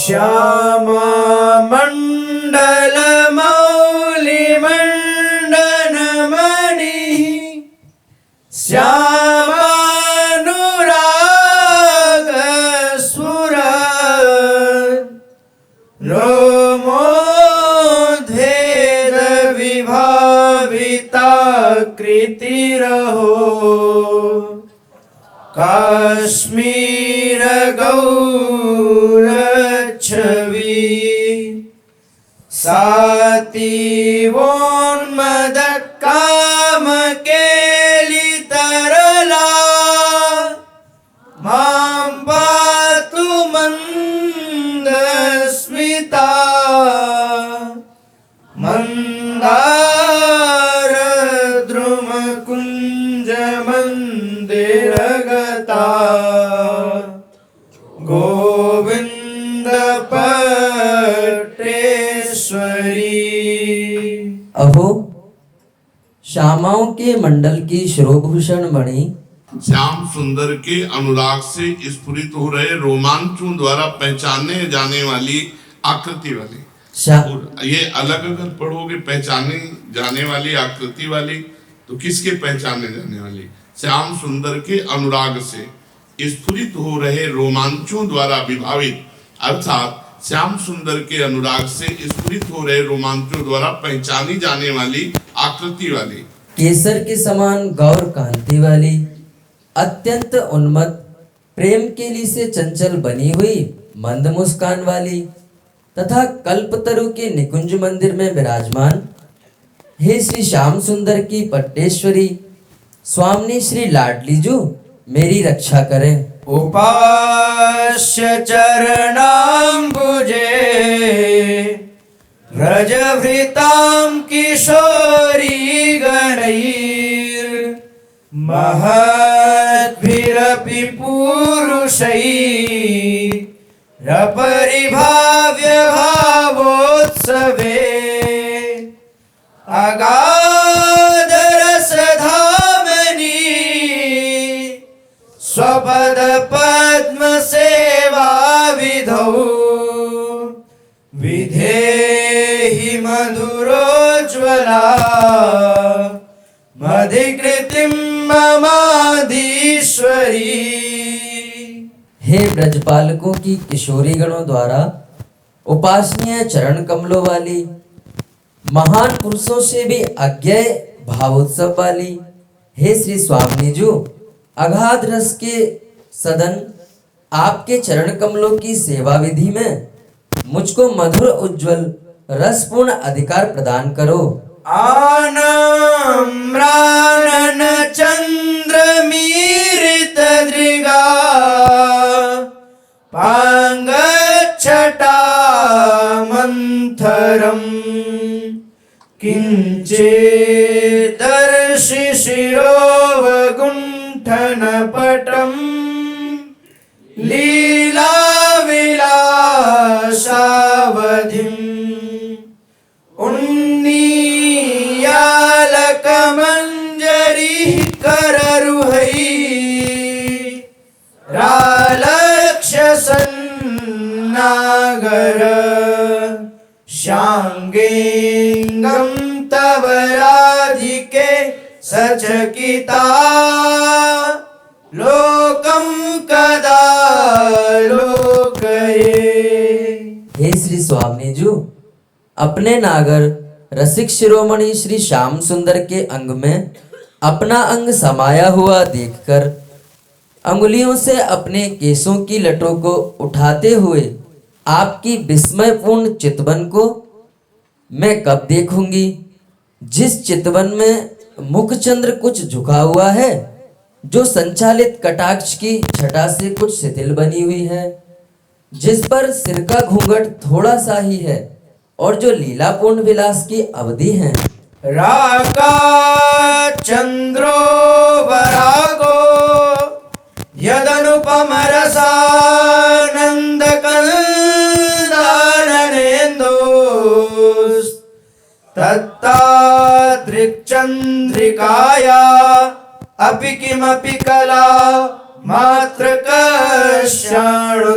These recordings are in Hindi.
श्यामामण्डलमौलिमण्डनमणिः श्यामानुरागस्फुर रोमोधेदविभाविताकृतिरहो काश्मीर गौरच्छवि सातीवोन्मदकामकेलितरला मां पातु मन्दस्मिता मन्दारद्रुमकुञ्जमन्दिरगता गोविंद पट्टेश्वरी। अहो श्यामाओं के मंडल की शिरोभूषण मणि श्याम सुंदर के अनुराग से स्फुरित हो रहे रोमांचों द्वारा पहचाने जाने वाली आकृति वाली। और ये अलग अगर पढ़ोगे पहचाने जाने वाली आकृति वाली तो किसके पहचाने जाने वाली? श्याम सुंदर के अनुराग से स्फुरित हो रहे रोमांचों द्वारा विभावित अर्थात श्याम सुंदर के अनुराग से स्फुरित हो रहे रोमांचों द्वारा पहचानी जाने वाली आकृति वाली, केसर के समान गौर कांति वाली, अत्यंत उन्मत्त प्रेम केली से चंचल बनी हुई मंद मुस्कान वाली तथा कल्पतरु के निकुंज मंदिर में विराजमान हे श्री श्याम सुंदर की पट्टेश्वरी स्वामिनी श्री लाडलीजू मेरी रक्षा करें। उपास्य चरणाम्बुजे व्रजभृतां किशोरी गणैर्महद्भिरपि पुरुषैरपरिभाव्य भावोत्सवे अगाधरसधामनि स्वपद पद्म सेवा विधौ विधेहि मधुरोज्ज्वला मधिकृतिं ममाधीश्वरी। हे ब्रजपालकों की किशोरी गणों द्वारा उपासनीय चरण कमलों वाली, महान पुरुषों से भी अज्ञेय भावोत्सव वाली, हे श्री स्वामिनीजू अगाध रस के सदन आपके चरण कमलों की सेवा विधि में मुझको मधुर उज्जवल रसपूर्ण अधिकार प्रदान करो। आनम्रानन चंद्रमीरित दृगा पांगच्छटा मंथरम किंचिदर्शि शिरोवगुंठनपटं लीला विलासावधिम् उन्नीयालकमंजरी कररुहै रालक्ष्यसन्नागर शांगेंगम तव राधिके सचकिता लोकम कदा लोकये। हे श्री स्वामिनीजू अपने नागर रसिक शिरोमणि श्री श्याम सुंदर के अंग में अपना अंग समाया हुआ देखकर अंगुलियों से अपने केसों की लटों को उठाते हुए आपकी विस्मयपूर्ण चितवन को मैं कब देखूंगी, जिस चितवन में मुखचंद्र कुछ झुका हुआ है, जो संचालित कटाक्ष की छटा से कुछ शिथिल बनी हुई है, जिस पर सिर का घूंघट थोड़ा सा ही है और जो लीलापूर्ण विलास की अवधि है। राका चंद्रो वरागो यदनुपम रसानंद कंदाननेन्दोस् तत्तादृक्चंद्रिकाया अपि किमपि कला मात्र कश्याणुतोऽपि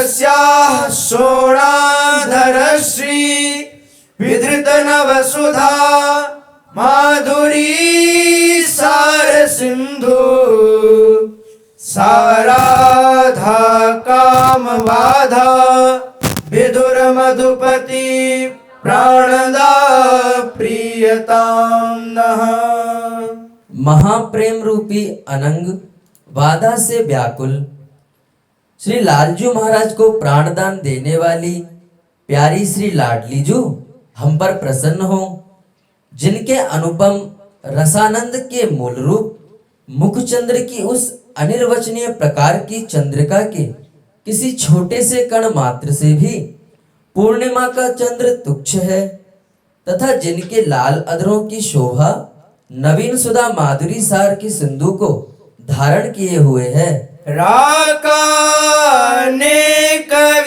तस्याः शोणाधरश्री विधृत नवसुधा माधुरी सार सिंधु साराधा कामबाधा विदुर मधुपति प्राणदा प्रियताम नः। महाप्रेम रूपी अनंग बाधा से व्याकुल श्री लालजू महाराज को प्राणदान देने वाली प्यारी श्री लाडलीजू हम पर प्रसन्न हो, जिनके अनुपम रसानंद के मूल रूप मुखचंद्र की उस अनिर्वचनीय प्रकार की चंद्रिका के किसी छोटे से कण मात्र से भी पूर्णिमा का चंद्र तुच्छ है, तथा जिनके लाल अधरों की शोभा नवीन सुधा माधुरी सार की सिंधु को धारण किए हुए है। राकानेक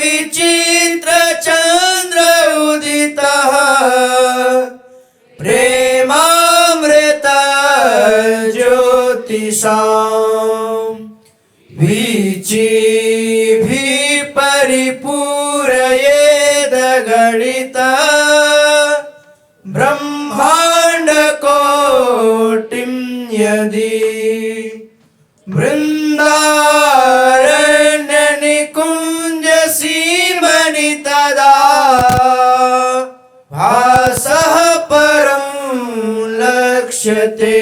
विचित्र चंद्र उदितः प्रेमामृत ज्योतिषाम् वीचिभिः परिपूरयेद गणित ब्रह्मांड कोटिं यदि वृंदारण्य निकुंज सीमनि तदा भासः परं लक्ष्यते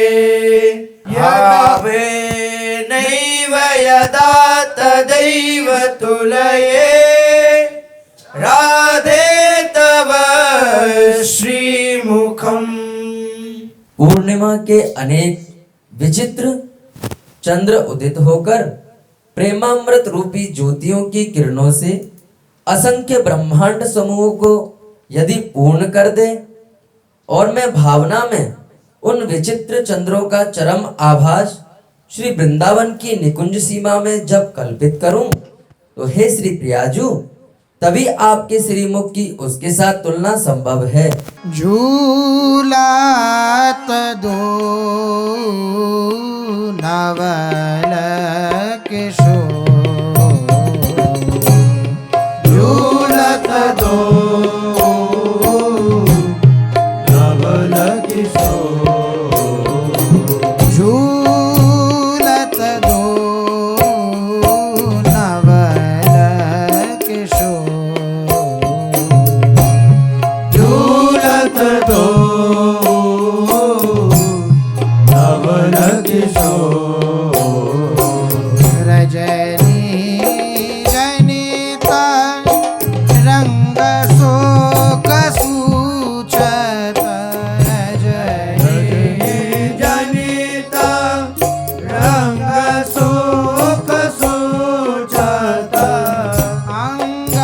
यावे नैव यदा तदैव तुलये राधे तव श्रीमुखम्। पूर्णिमा के अनेक विचित्र चंद्र उदित होकर प्रेमामृत रूपी ज्योतियों की किरणों से असंख्य ब्रह्मांड समूह को यदि पूर्ण कर दे, और मैं भावना में उन विचित्र चंद्रों का चरम आभास श्री वृंदावन की निकुंज सीमा में जब कल्पित करूं, तो हे श्री प्रियाजू, तभी आपके श्रीमुख की उसके साथ तुलना संभव है। झूलात दो नवल किशोर झूलत दो नवल किशोर झूलत दो नवल किशोर झूलत दो नवल किशोर रजनी जनिता रंग शोक सूचत रजनी जनिता रंग शोक सूचत अंग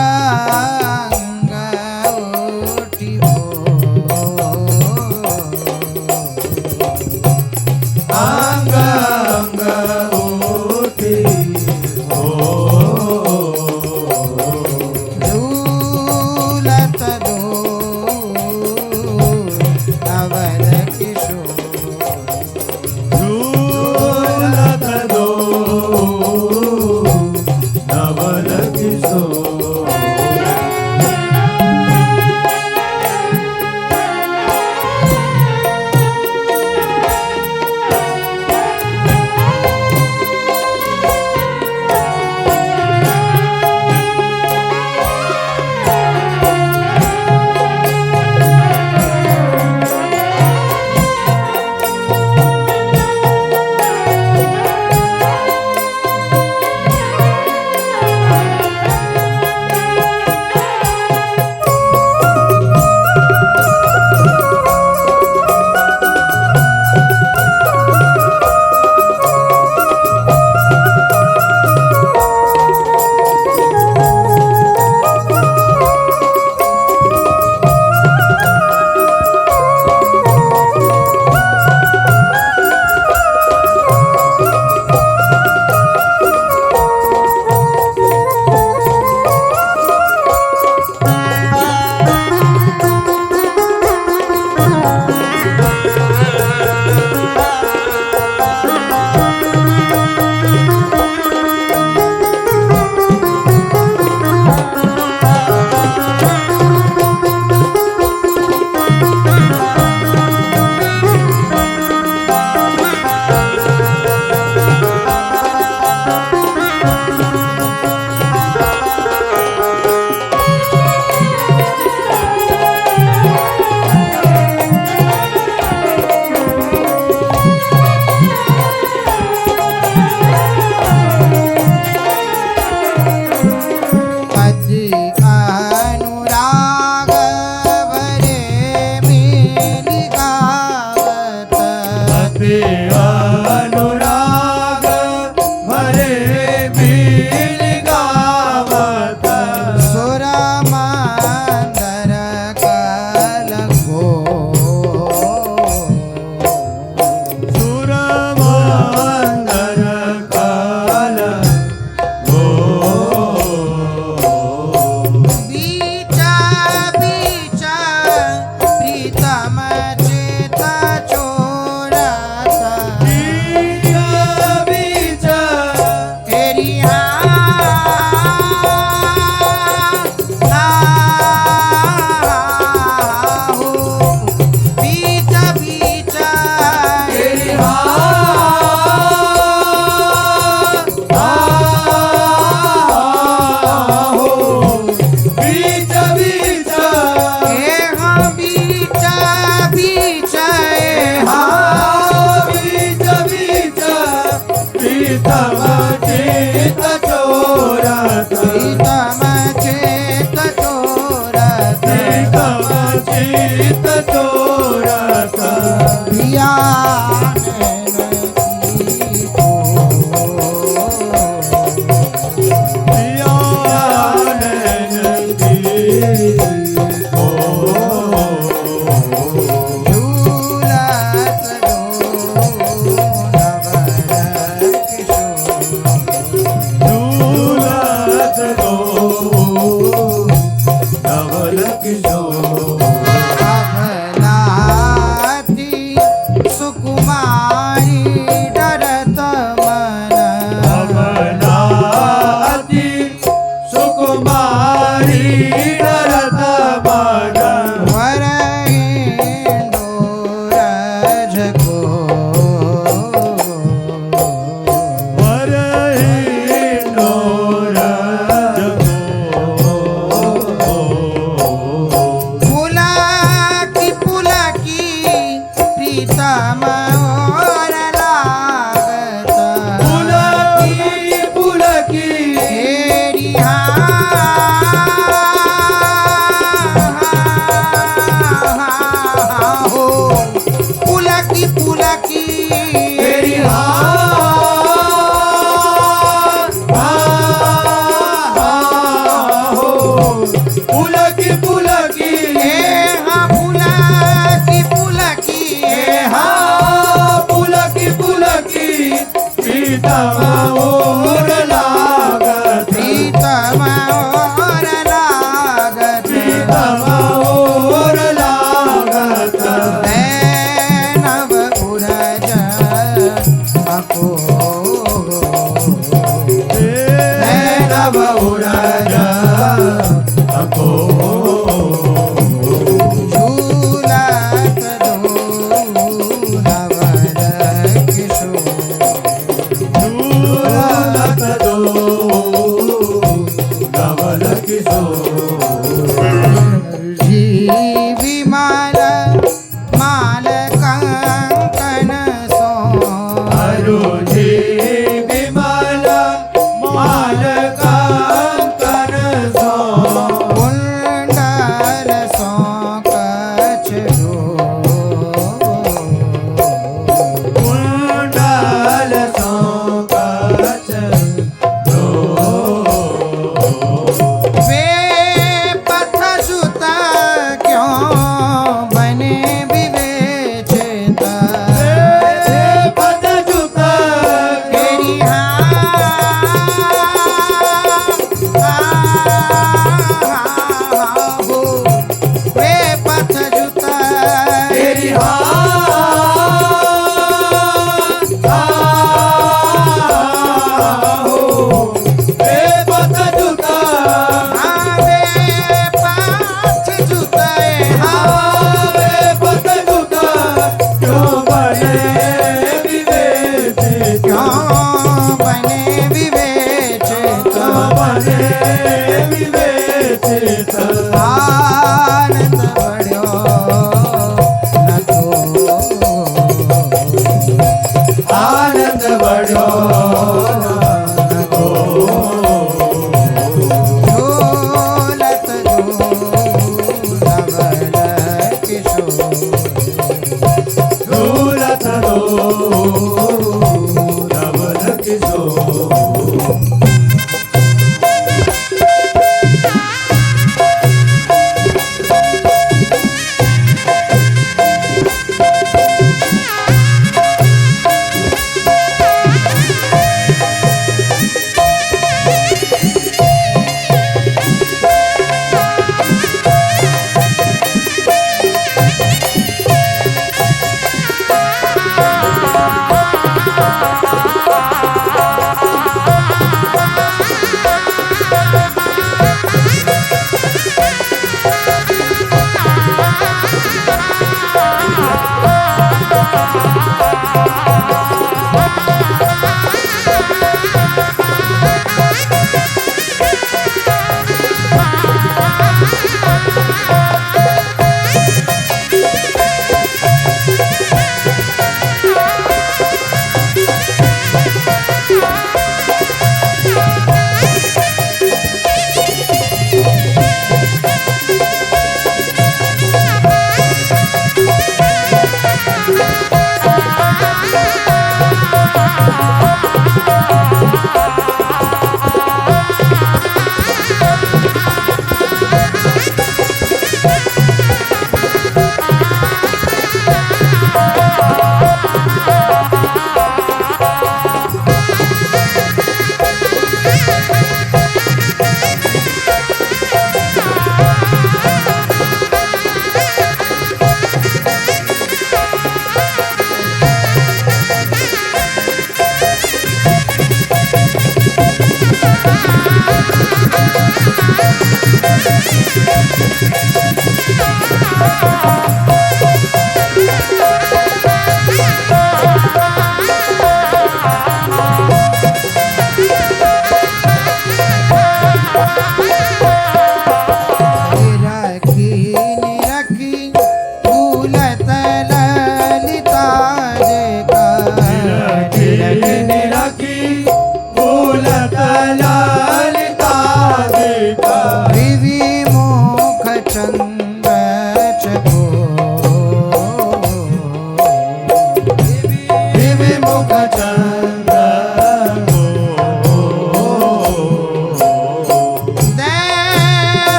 अंग ओटी अंग अंग उठी झूलत दो नवल किशोर झूलत दो नवल किशोर। तम चित चोरत पिया नैन की को पिया नैन की को झूलत दो नवल किशोर झूलत दो नवल किशोर अभलाती सुकुमारी डरत मन अवनाति सुकुमारी डरत मन वरहिंदोरज को वरहिंदो रज को पुलकी पुलकी प्रीतम और लागत पुलकी पुलकी हेरी हो पुलकी पुलकी तेरी हो पुलकी पुलकी पुलकी पुलकी पुलकी पुलकी प्रीतम और लागत प्रीतम और लागत प्रीतम और लागत नव उरज अको नव उरज अको झूलत दो नवल किशोर झूलत दो नवल किशोर विमल माल कंकन सो अरुझि विमल माल कंकन सो कुंडल सो कछ कुंडल सो कछ दो वेद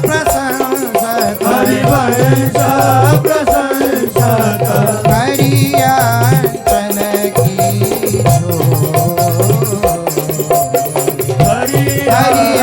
प्रशंसक हरिवंश प्रशंसक हरियांचल की छोड़ हरि हरि